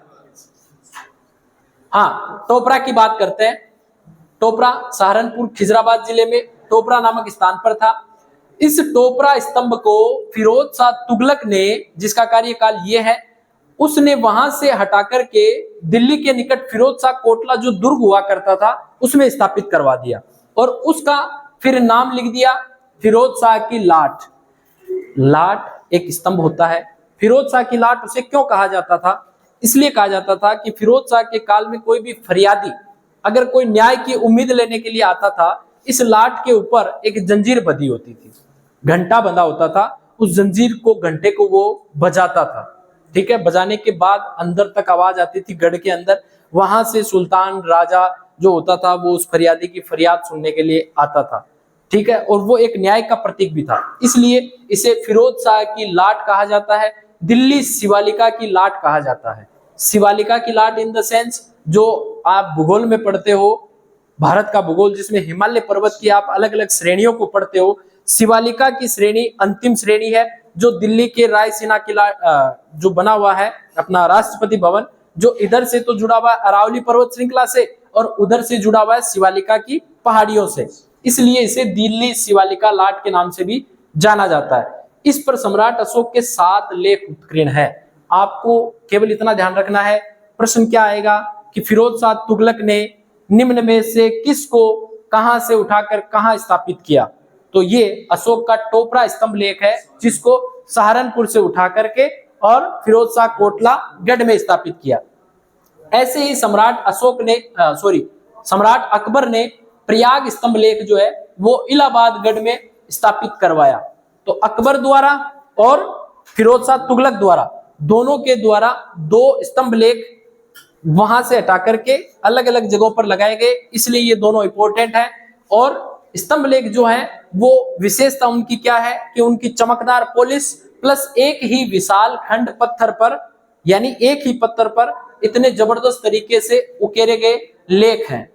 [SPEAKER 1] हाँ, टोपरा की बात करते हैं। टोपरा सहारनपुर खिजराबाद जिले में टोपरा नामक स्थान पर था। इस टोपरा स्तंभ को फिरोज शाह तुगलक ने, जिसका कार्यकाल ये है, उसने वहां से हटाकर के दिल्ली के निकट फिरोज शाह कोटला जो दुर्ग हुआ करता था उसमें स्थापित करवा दिया और उसका फिर नाम लिख दिया फिरोज शाह की लाट। लाट एक स्तंभ होता है। फिरोज शाह की लाट उसे क्यों कहा जाता था? इसलिए कहा जाता था कि फिरोज शाह के काल में कोई भी फरियादी अगर कोई न्याय की उम्मीद लेने के लिए आता था, इस लाट के ऊपर एक जंजीर बंधी होती थी, घंटा बंधा होता था, उस जंजीर को, घंटे को वो बजाता था, ठीक है। बजाने के बाद अंदर तक आवाज आती थी गढ़ के अंदर, वहां से सुल्तान राजा जो होता था वो उस फरियादी की फरियाद सुनने के लिए आता था, ठीक है, और वो एक न्याय का प्रतीक भी था, इसलिए इसे फिरोज शाह की लाट कहा जाता है, दिल्ली शिवालिका की लाट कहा जाता है। शिवालिका की लाट इन द सेंस, जो आप भूगोल में पढ़ते हो, भारत का भूगोल जिसमें हिमालय पर्वत की आप अलग अलग श्रेणियों को पढ़ते हो, शिवालिका की श्रेणी अंतिम श्रेणी है, जो दिल्ली के रायसीना किला जो बना हुआ है अपना राष्ट्रपति भवन, जो इधर से तो जुड़ा हुआ है अरावली पर्वत श्रृंखला से और उधर से जुड़ा हुआ है शिवालिका की पहाड़ियों से, इसलिए इसे दिल्ली शिवालिका लाट के नाम से भी जाना जाता है। इस पर सम्राट अशोक के 7 लेख उत्कीर्ण है। आपको केवल इतना ध्यान रखना है, प्रश्न क्या आएगा कि फिरोज शाह तुगलक ने निम्न में से किसको कहां से उठाकर कहां स्थापित किया, तो ये अशोक का टोपरा स्तंभ लेख है, जिसको सहारनपुर से उठा करके और फिरोज शाह कोटला गढ़ में स्थापित किया। ऐसे ही सम्राट अकबर ने प्रयाग स्तंभ लेख जो है वो इलाहाबाद गढ़ में स्थापित करवाया। तो अकबर द्वारा और फिरोज शाह तुगलक द्वारा, दोनों के द्वारा 2 स्तंभ लेख वहां से हटा करके अलग अलग जगहों पर लगाए गए, इसलिए ये दोनों इंपॉर्टेंट है। और स्तंभ लेख जो है वो विशेषता उनकी क्या है कि उनकी चमकदार पॉलिश प्लस एक ही विशाल खंड पत्थर पर, यानी एक ही पत्थर पर इतने जबरदस्त तरीके से उकेरे गए लेख हैं।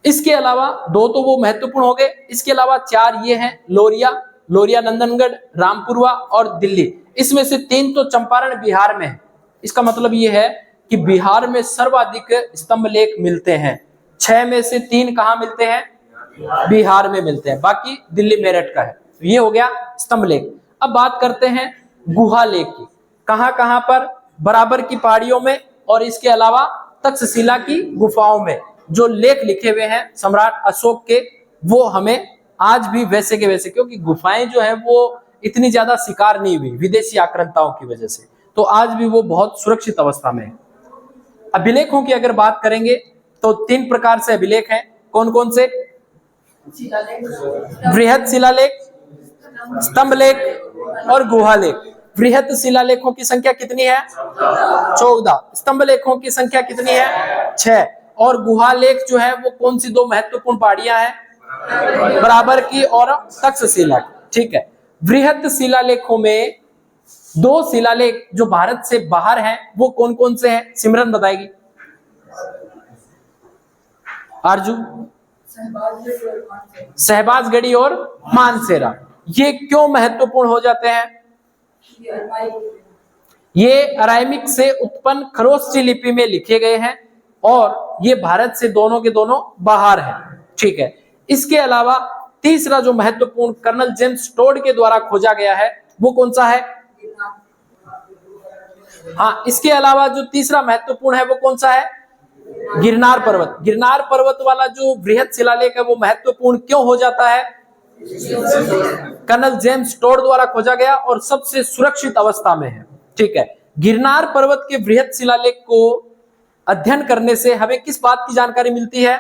[SPEAKER 1] इसके अलावा 2 तो वो महत्वपूर्ण हो गए, इसके अलावा 4 ये हैं, लोरिया नंदनगढ़, रामपुरवा और दिल्ली। इसमें से 3 तो चंपारण बिहार में है। इसका मतलब ये है कि बिहार में सर्वाधिक स्तंभ लेख मिलते हैं। 6 में से 3 कहां मिलते हैं? बिहार में मिलते हैं, बाकी दिल्ली मेरठ का है। तो ये हो गया स्तंभ लेख। अब बात करते हैं गुहा लेख की। कहां पर? बराबर की पहाड़ियों में और इसके अलावा तक्षशिला की गुफाओं में जो लेख लिखे हुए हैं सम्राट अशोक के, वो हमें आज भी वैसे के वैसे, क्योंकि गुफाएं जो है वो इतनी ज्यादा शिकार नहीं हुई विदेशी आक्रांताओं की वजह से, तो आज भी वो बहुत सुरक्षित अवस्था में है। अभिलेखों की अगर बात करेंगे तो 3 प्रकार से अभिलेख हैं। कौन कौन से? बृहद शिलालेख, स्तंभ लेख और गुहा लेख। बृहद शिलालेखों की संख्या कितनी है? 14। स्तंभ लेखों की संख्या कितनी है? 6। और गुहा लेख जो है वो कौन सी 2 महत्वपूर्ण पहाड़ियां हैं? बराबर की और तक्षशिला की। ठीक है। बृहद शिलालेखों में 2 शिलालेख जो भारत से बाहर हैं वो कौन कौन से हैं? सिमरन बताएगी। आरजू? शहबाजगढ़ी और मानसेरा। ये क्यों महत्वपूर्ण हो जाते हैं? ये अरामिक से उत्पन्न खरोष्ठी लिपि में लिखे गए हैं और ये भारत से दोनों के दोनों बाहर हैं। ठीक है। इसके अलावा तीसरा जो महत्वपूर्ण कर्नल जेम्स टोड के द्वारा खोजा गया है वो कौन सा है? हाँ, इसके अलावा जो तीसरा महत्वपूर्ण है वो कौन सा है? गिरनार पर्वत। गिरनार पर्वत वाला जो बृहद शिलालेख है वो महत्वपूर्ण क्यों हो जाता है? कर्नल जेम्स टोड द्वारा खोजा गया और सबसे सुरक्षित अवस्था में है। ठीक है। गिरनार पर्वत के बृहद शिलालेख को अध्ययन करने से हमें किस बात की जानकारी मिलती है?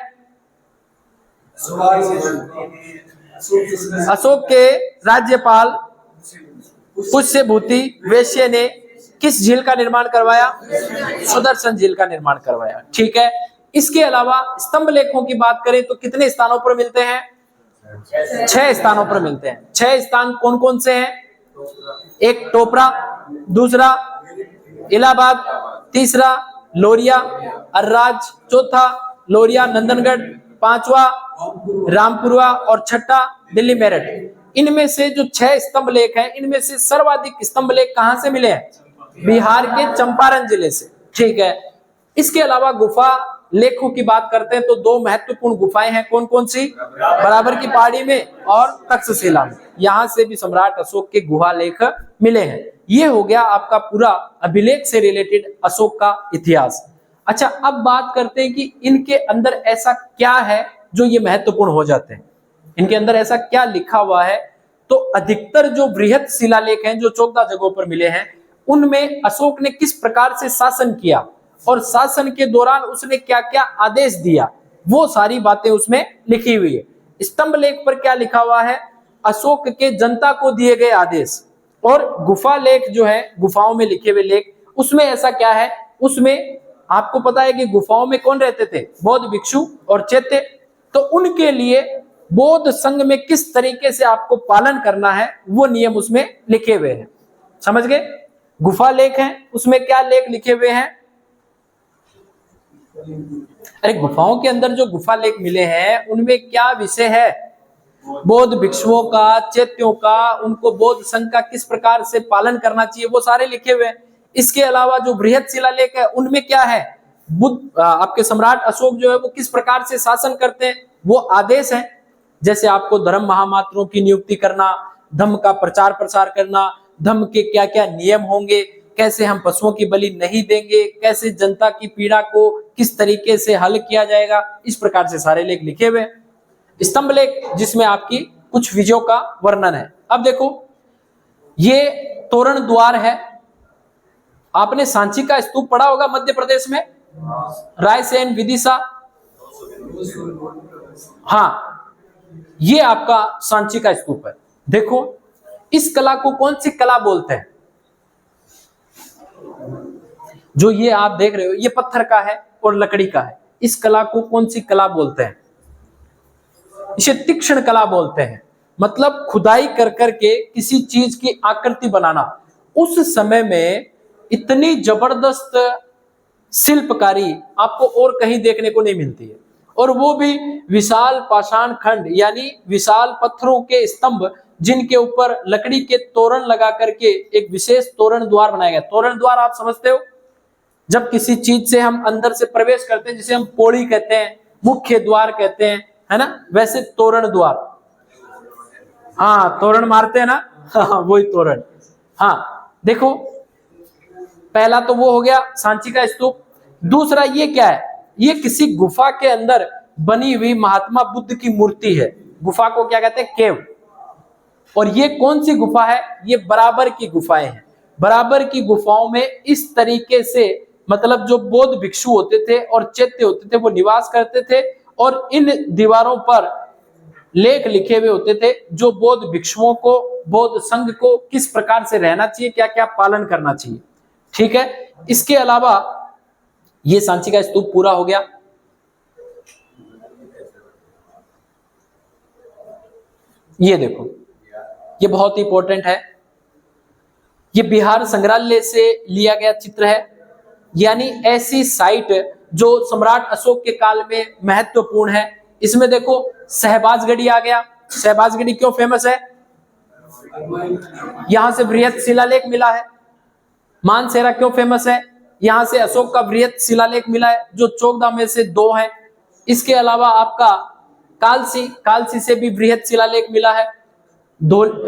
[SPEAKER 1] अशोक के राज्यपाल पुष्यभूति वैश्य ने किस झील का निर्माण करवाया? सुदर्शन झील का निर्माण करवाया। ठीक है। इसके अलावा स्तंभ लेखों की बात करें तो कितने स्थानों पर मिलते हैं? 6 स्थानों पर मिलते हैं। 6 स्थान कौन कौन से हैं? एक टोपरा, दूसरा इलाहाबाद, तीसरा लोरिया अर्राज, चौथा लोरिया नंदनगढ़, 5वां रामपुरवा और 6ठा दिल्ली मेरठ। इनमें से जो 6 स्तंभ लेख हैं, इनमें से सर्वाधिक स्तंभ लेख कहां से मिले हैं? बिहार के चंपारण जिले से। ठीक है। इसके अलावा गुफा लेखों की बात करते हैं तो 2 महत्वपूर्ण गुफाएं हैं। कौन कौन सी? बराबर की पहाड़ी में और तक्षशिला में। यहां से भी सम्राट अशोक के गुहा लेख मिले हैं। ये हो गया आपका पूरा अभिलेख से रिलेटेड अशोक का इतिहास। अच्छा, अब बात करते हैं कि इनके अंदर ऐसा क्या है जो ये महत्वपूर्ण हो जाते हैं। इनके अंदर ऐसा क्या लिखा हुआ है? तो अधिकतर जो बृहद शिलालेख हैं जो 14 जगहों पर मिले हैं, उनमें अशोक ने किस प्रकार से शासन किया और शासन के दौरान उसने क्या क्या आदेश दिया, वो सारी बातें उसमें लिखी हुई है। स्तंभ लेख पर क्या लिखा हुआ है? अशोक के जनता को दिए गए आदेश। और गुफा लेख जो है, गुफाओं में लिखे हुए लेख, उसमें ऐसा क्या है? उसमें आपको पता है कि गुफाओं में कौन रहते थे? बौद्ध भिक्षु और चैत्य। तो उनके लिए बौद्ध संघ में किस तरीके से आपको पालन करना है वो नियम उसमें लिखे हुए हैं। समझ गए? गुफा लेख है, उसमें क्या लेख लिखे हुए हैं? अरे गुफाओं के अंदर जो गुफा लेख मिले हैं उनमें क्या विषय है? बौद्ध भिक्षुओं का, चैत्यों का, उनको बौद्ध संघ का किस प्रकार से पालन करना चाहिए वो सारे लिखे हुए हैं। इसके अलावा जो बृहत शिलालेख है उनमें क्या है? बुद्ध आपके सम्राट अशोक जो है वो किस प्रकार से शासन करते हैं वो आदेश है। जैसे आपको धर्म महामात्रों की नियुक्ति करना, धम्म का प्रचार प्रसार करना, धम्म के क्या क्या नियम होंगे, कैसे हम पशुओं की बलि नहीं देंगे, कैसे जनता की पीड़ा को किस तरीके से हल किया जाएगा, इस प्रकार से सारे लेख लिखे हुए। स्तंभ लेख जिसमें आपकी कुछ विजयों का वर्णन है। अब देखो ये तोरण द्वार है। आपने सांची का स्तूप पढ़ा होगा मध्य प्रदेश में, रायसेन, विदिशा। हाँ, ये आपका सांची का स्तूप है। देखो इस कला को कौन सी कला बोलते हैं? जो ये आप देख रहे हो ये पत्थर का है और लकड़ी का है। इस कला को कौन सी कला बोलते हैं? इसे तीक्ष्ण कला बोलते हैं। मतलब खुदाई कर करके किसी चीज की आकृति बनाना। उस समय में इतनी जबरदस्त शिल्पकारी आपको और कहीं देखने को नहीं मिलती है, और वो भी विशाल पाषाण खंड यानी विशाल पत्थरों के स्तंभ जिनके ऊपर लकड़ी के तोरण लगा करके एक विशेष तोरण द्वार बनाया गया। तोरण द्वार आप समझते हो, जब किसी चीज से हम अंदर से प्रवेश करते हैं जिसे हम पौड़ी कहते हैं, मुख्य द्वार कहते हैं, है ना, वैसे तोरण द्वार। हाँ, तोरण मारते हैं ना, हाँ वही तोरण। हाँ देखो, पहला तो वो हो गया सांची का स्तूप। दूसरा ये क्या है? ये किसी गुफा के अंदर बनी हुई महात्मा बुद्ध की मूर्ति है। गुफा को क्या कहते हैं? केव। और ये कौन सी गुफा है? ये बराबर की गुफाएं हैं। बराबर की गुफाओं में इस तरीके से मतलब जो बौद्ध भिक्षु होते थे और चैत्य होते थे वो निवास करते थे, और इन दीवारों पर लेख लिखे हुए होते थे जो बौद्ध भिक्षुओं को, बौद्ध संघ को किस प्रकार से रहना चाहिए, क्या क्या पालन करना चाहिए। ठीक है, इसके अलावा ये सांची का स्तूप पूरा हो गया। ये देखो, ये बहुत इंपॉर्टेंट है। ये बिहार संग्रहालय से लिया गया चित्र है, यानी ऐसी साइट जो सम्राट अशोक के काल में महत्वपूर्ण है। इसमें देखो शहबाजगढ़ी आ गया। शहबाजगढ़ी क्यों फेमस है? यहां से बृहत शिलालेख मिला है। मानसेरा क्यों फेमस है? यहां से अशोक का बृहत शिलालेख मिला है जो 14 में से 2 है। इसके अलावा आपका कालसी, कालसी से भी बृहत शिलालेख मिला है।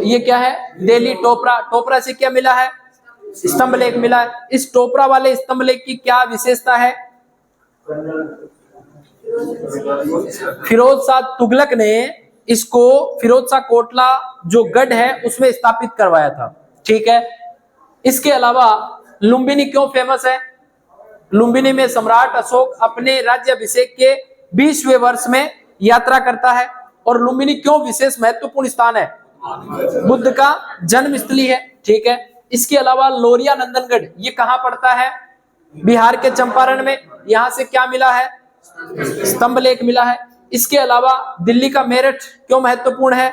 [SPEAKER 1] ये क्या है? दिल्ली टोपरा, टोपरा से क्या मिला है? स्तंभ लेख मिला है। इस टोपरा वाले स्तंभ लेख की क्या विशेषता है? फिरोज शाह तुगलक ने इसको फिरोज शाह कोटला जो गढ़ है उसमें स्थापित करवाया था। ठीक है, इसके अलावा लुम्बिनी क्यों फेमस है? लुम्बिनी में सम्राट अशोक अपने राज्याभिषेक के 20वें वर्ष में यात्रा करता है। और लुम्बिनी क्यों विशेष महत्वपूर्ण स्थान है? बुद्ध का जन्म स्थली है। ठीक है, इसके अलावा लोरिया नंदनगढ़ ये कहां पड़ता है? बिहार के चंपारण में। यहां से क्या मिला है? स्तंभ लेख मिला है। इसके अलावा दिल्ली का मेरठ क्यों महत्वपूर्ण है?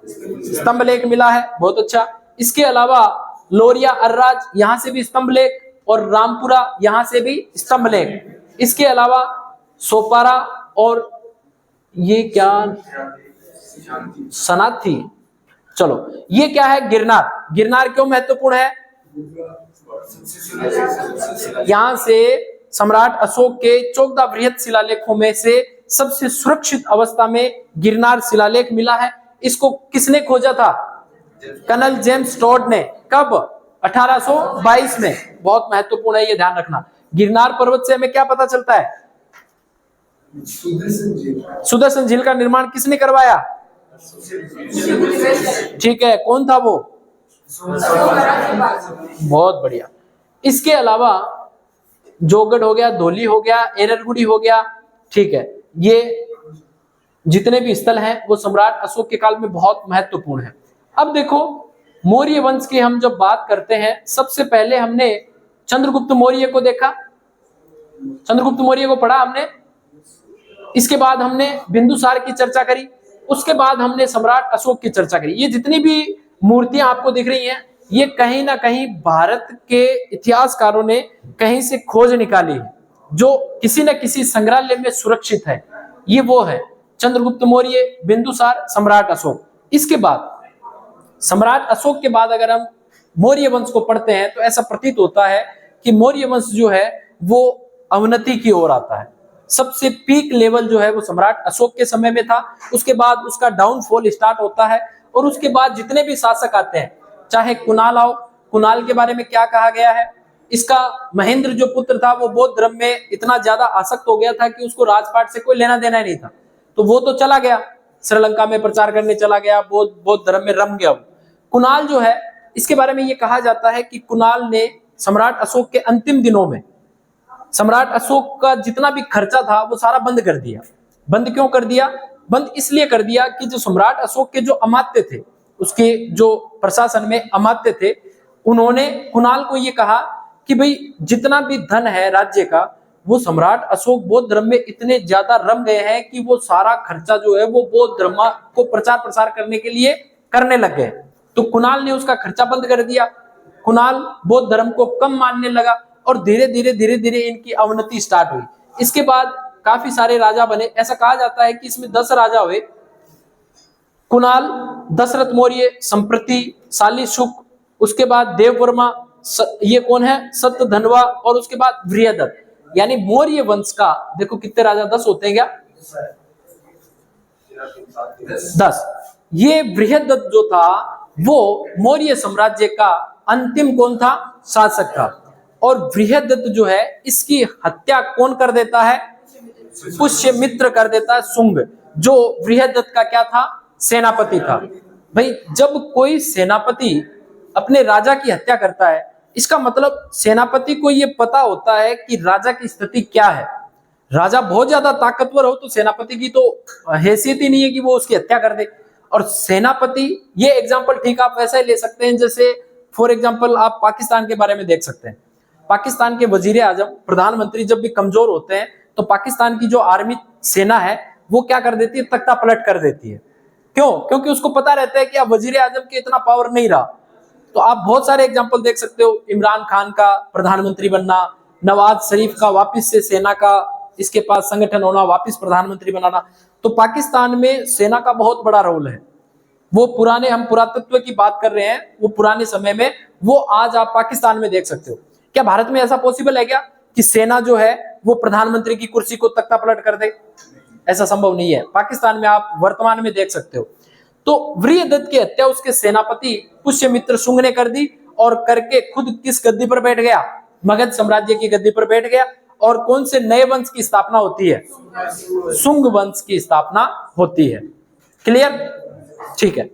[SPEAKER 1] स्तंभ लेख मिला है। बहुत अच्छा। इसके अलावा लोरिया अर्राज यहां से भी स्तंभ लेख, और रामपुरा यहां से भी स्तंभ लेख। इसके अलावा सोपारा और ये क्या सनाथी, चलो ये क्या है? गिरनार। गिरनार क्यों महत्वपूर्ण है? यहां से सम्राट अशोक के 14 बृहत शिलालेखों में से सबसे सुरक्षित अवस्था में गिरनार शिलालेख मिला है। इसको किसने खोजा था? कर्नल जेम्स टॉड ने। कब? 1822 में। बहुत महत्वपूर्ण है, ये ध्यान रखना। गिरनार पर्वत से हमें क्या पता चलता है? सुदर्शन झील का निर्माण किसने करवाया? ठीक है, कौन था वो? बहुत बढ़िया। इसके अलावा जोगढ़ हो गया, धौली हो गया, एररगुड़ी हो गया। ठीक है, ये जितने भी स्थल हैं वो सम्राट अशोक के काल में बहुत महत्वपूर्ण है। अब देखो, मौर्य वंश की हम जब बात करते हैं, सबसे पहले हमने चंद्रगुप्त मौर्य को देखा। चंद्रगुप्त मौर्य को पढ़ा हमने। इसके बाद हमने बिंदुसार की चर्चा करी। उसके बाद हमने सम्राट अशोक की चर्चा करी। ये जितनी भी मूर्तियां आपको दिख रही हैं, ये कहीं ना कहीं भारत के इतिहासकारों ने कहीं से खोज निकाली है, जो किसी न किसी संग्रहालय में सुरक्षित है। ये वो है चंद्रगुप्त मौर्य, बिंदुसार, सम्राट अशोक। इसके बाद सम्राट अशोक के बाद अगर हम मौर्य वंश को पढ़ते हैं तो ऐसा प्रतीत होता है कि मौर्य वंश जो है वो अवनति की ओर आता है। सबसे पीक लेवल जो है वो सम्राट अशोक के समय में था, उसके बाद उसका डाउनफॉल स्टार्ट होता है, और उसके बाद जितने भी शासक आते हैं, चाहे कुणाल आओ, कुणाल के बारे में क्या कहा गया है, इसका महेंद्र जो पुत्र था वो बौद्ध धर्म में इतना ज्यादा आसक्त हो गया था कि उसको राजपाट से कोई लेना देना ही नहीं था, तो वो तो चला गया, श्रीलंका में प्रचार करने चला गया, बौद्ध धर्म में रम गया। कुणाल जो है, इसके बारे में ये कहा जाता है कि कुणाल ने सम्राट अशोक के अंतिम दिनों में सम्राट अशोक का जितना भी खर्चा था वो सारा बंद कर दिया। बंद क्यों कर दिया? बंद इसलिए कर दिया कि जो सम्राट अशोक के जो अमात्य थे, उसके जो प्रशासन में अमात्य थे, उन्होंने कुणाल को ये कहा कि भाई जितना भी धन है राज्य का, वो सम्राट अशोक बौद्ध धर्म में इतने ज्यादा रम गए हैं कि वो सारा खर्चा जो है वो बौद्ध धर्म को प्रचार प्रसार करने के लिए करने लग गए। तो कुणाल ने उसका खर्चा बंद कर दिया। कुणाल बौद्ध धर्म को कम मानने लगा और धीरे धीरे इनकी अवनति स्टार्ट हुई। इसके बाद काफी सारे राजा बने। ऐसा कहा जाता है कि इसमें 10 राजा हुए। कुणाल, दशरथ मौर्य, संप्रति, शालीशुक, उसके बाद देववर्मा, ये कौन है, सत्यधनवा, और उसके बाद बृहदत्त। यानी मौर्य वंश का देखो कितने राजा, 10 होते हैं क्या? 10। ये बृहदत्त जो था वो मौर्य साम्राज्य का अंतिम कौन था? शासक था। और बृहदत्त जो है, इसकी हत्या कौन कर देता है? पुष्यमित्र कर देता है, शुंग, जो बृहदत्त का क्या था? सेनापति था। भाई जब कोई सेनापति अपने राजा की हत्या करता है, इसका मतलब सेनापति को ये पता होता है कि राजा की स्थिति क्या है। राजा बहुत ज्यादा ताकतवर हो तो सेनापति की तो हैसियत ही नहीं है कि वो उसकी हत्या कर दे। और सेनापति, ये एग्जांपल ठीक आप वैसा ही ले सकते हैं जैसे फॉर एग्जांपल आप पाकिस्तान के बारे में देख सकते हैं। पाकिस्तान के वजीर आजम, प्रधानमंत्री जब भी कमजोर होते हैं तो पाकिस्तान की जो आर्मी सेना है वो क्या कर देती है? तख्ता पलट कर देती है। क्यों? क्योंकि उसको पता रहता है कि अब वजीर आजम के इतना पावर नहीं रहा। तो आप बहुत सारे एग्जांपल देख सकते हो, इमरान खान का प्रधानमंत्री बनना, नवाज शरीफ का वापस से सेना का इसके पास संगठन होना, वापस प्रधानमंत्री बनाना। तो पाकिस्तान में सेना का बहुत बड़ा रोल है। वो पुराने, हम पुरातत्व की बात कर रहे हैं, वो पुराने समय में, वो आज आप पाकिस्तान में देख सकते हो। क्या भारत में ऐसा पॉसिबल है क्या कि सेना जो है वो प्रधानमंत्री की कुर्सी को तख्ता पलट कर दे? ऐसा संभव नहीं है। पाकिस्तान में आप वर्तमान में देख सकते हो। तो बृहदत्त की हत्या उसके सेनापति पुष्यमित्र शुंग ने कर दी, और करके खुद किस गद्दी पर बैठ गया? मगध साम्राज्य की गद्दी पर बैठ गया। और कौन से नए वंश की स्थापना होती है? शुंग वंश की स्थापना होती है। क्लियर? ठीक है।